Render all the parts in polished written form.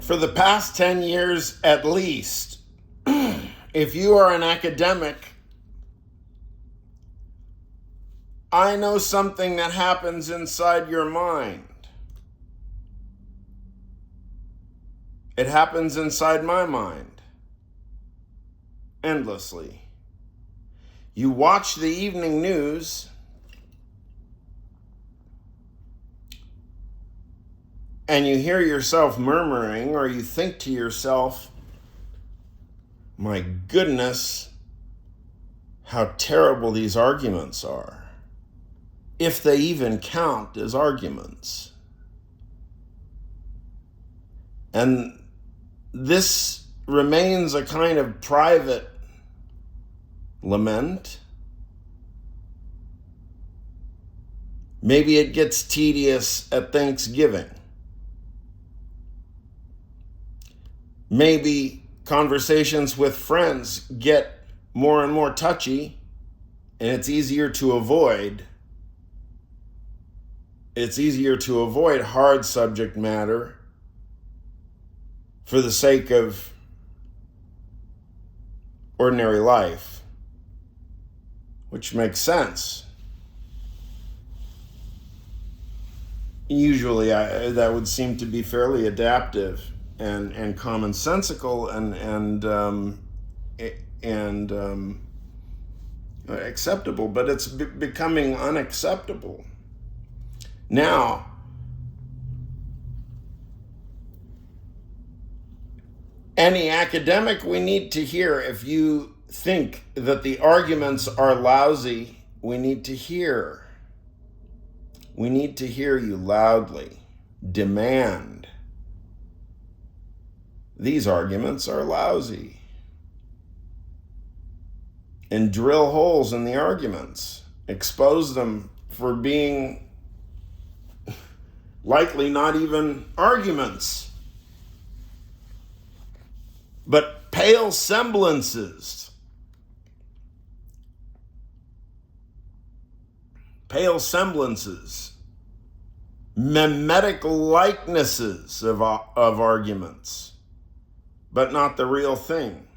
For the past 10 years at least, if you are an academic, I know something that happens inside your mind. It happens inside my mind endlessly. You watch the evening news and you hear yourself murmuring, or you think to yourself, my goodness, how terrible these arguments are, if they even count as arguments. And this remains a kind of private lament. Maybe it gets tedious at Thanksgiving. Maybe conversations with friends get more and more touchy, and it's easier to avoid. It's easier to avoid hard subject matter for the sake of ordinary life, which makes sense. Usually that would seem to be fairly adaptive and commonsensical and acceptable, but it's becoming unacceptable. Now, any academic we need to hear, if you think that the arguments are lousy, we need to hear. We need to hear you loudly. Demand. These arguments are lousy. And drill holes in the arguments. Expose them for being likely not even arguments, but pale semblances. Pale semblances. Mimetic likenesses of arguments, but not the real thing.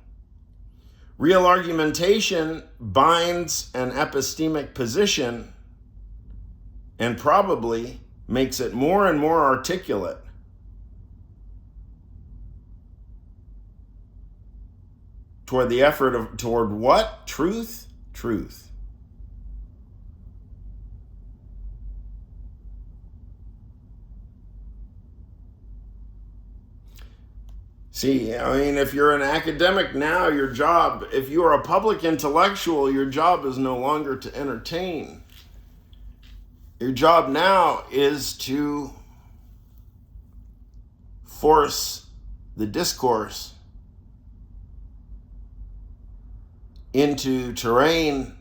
Real argumentation binds an epistemic position and probably makes it more and more articulate. Toward what? Truth? Truth. See, I mean, if you're an academic now, your job, if you are a public intellectual, your job is no longer to entertain. Your job now is to force the discourse into terrain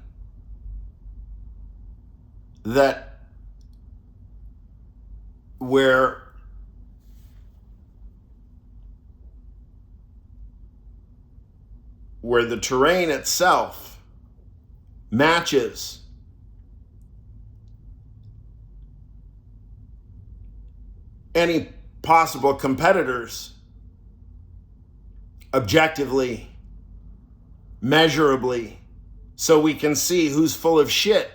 where the terrain itself matches any possible competitors objectively, measurably, so we can see who's full of shit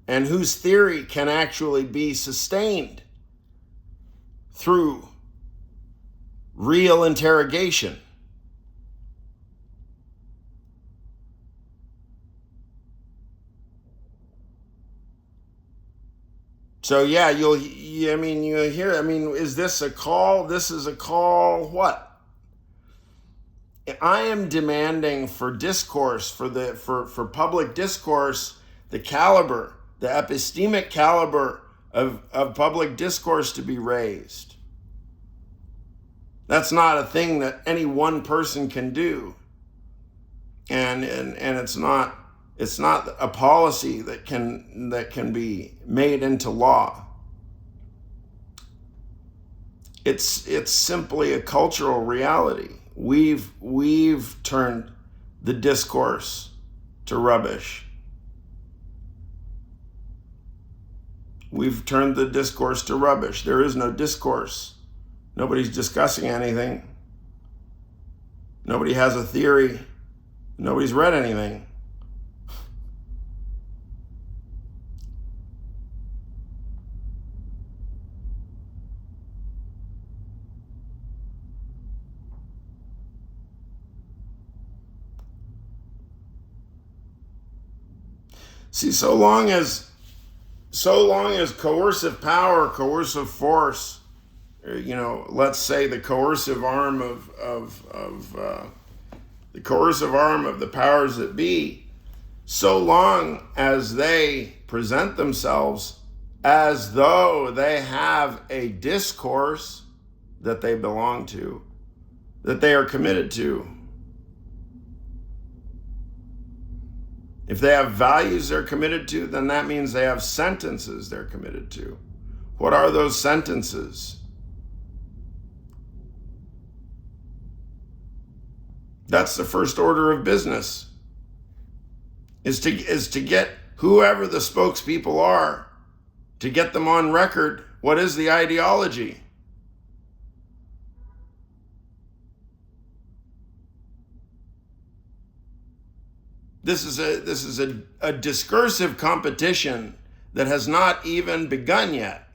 and whose theory can actually be sustained through real interrogation. So yeah, you'll hear, is this a call? This is a call, what? I am demanding for discourse, for public discourse, the caliber, the epistemic caliber of public discourse to be raised. That's not a thing that any one person can do. And it's not a policy that can be made into law. It's simply a cultural reality. We've turned the discourse to rubbish. We've turned the discourse to rubbish. There is no discourse. Nobody's discussing anything. Nobody has a theory. Nobody's read anything. See, so long as coercive power, coercive force, let's say the coercive arm of the powers that be, so long as they present themselves as though they have a discourse that they belong to, that they are committed to. If they have values they're committed to, then that means they have sentences they're committed to. What are those sentences? That's the first order of business, is to get whoever the spokespeople are, to get them on record. What is the ideology? This is a discursive competition that has not even begun yet.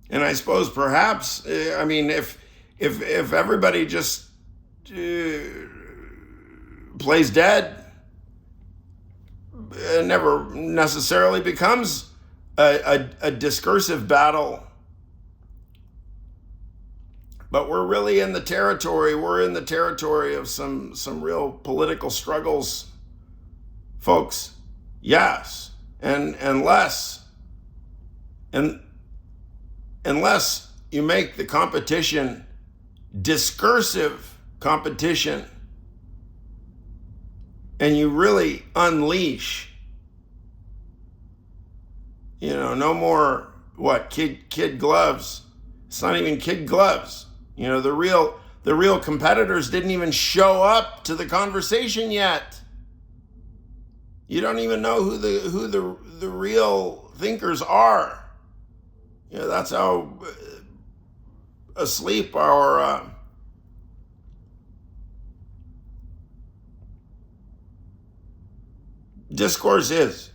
And I suppose perhaps, if everybody just plays dead, it never necessarily becomes a discursive battle. But we're really in the territory. We're in the territory of some real political struggles, folks. Yes, and unless you make the competition discursive competition, and you really unleash, no more kid gloves. It's not even kid gloves. The real competitors didn't even show up to the conversation yet. You don't even know who the real thinkers are. That's how asleep our discourse is.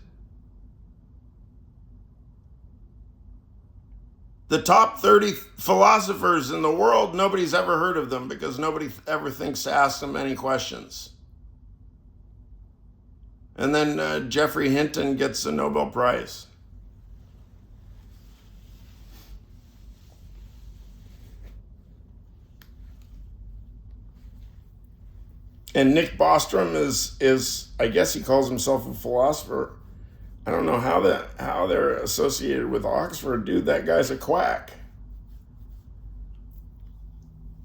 The top 30 philosophers in the world, nobody's ever heard of them because nobody ever thinks to ask them any questions. And then Jeffrey Hinton gets a Nobel Prize. And Nick Bostrom is I guess he calls himself a philosopher. I don't know how they're associated with Oxford, dude. That guy's a quack.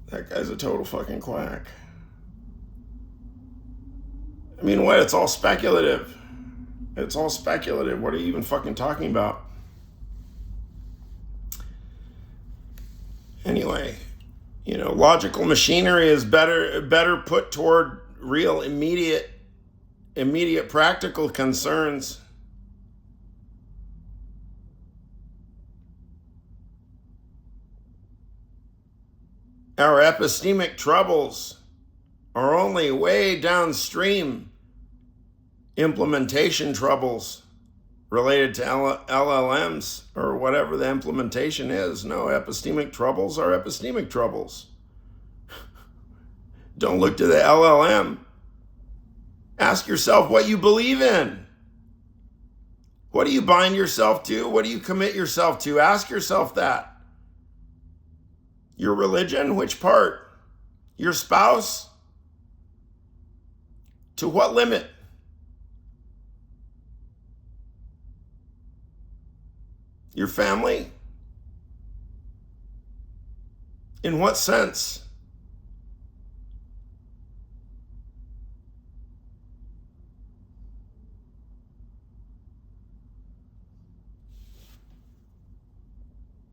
That guy's a total fucking quack. What? It's all speculative. It's all speculative. What are you even fucking talking about? Anyway, logical machinery is better put toward real immediate practical concerns. Our epistemic troubles are only way downstream implementation troubles related to LLMs or whatever the implementation is. No, epistemic troubles are epistemic troubles. Don't look to the LLM. Ask yourself what you believe in. What do you bind yourself to? What do you commit yourself to? Ask yourself that. Your religion, which part? Your spouse? To what limit? Your family? In what sense?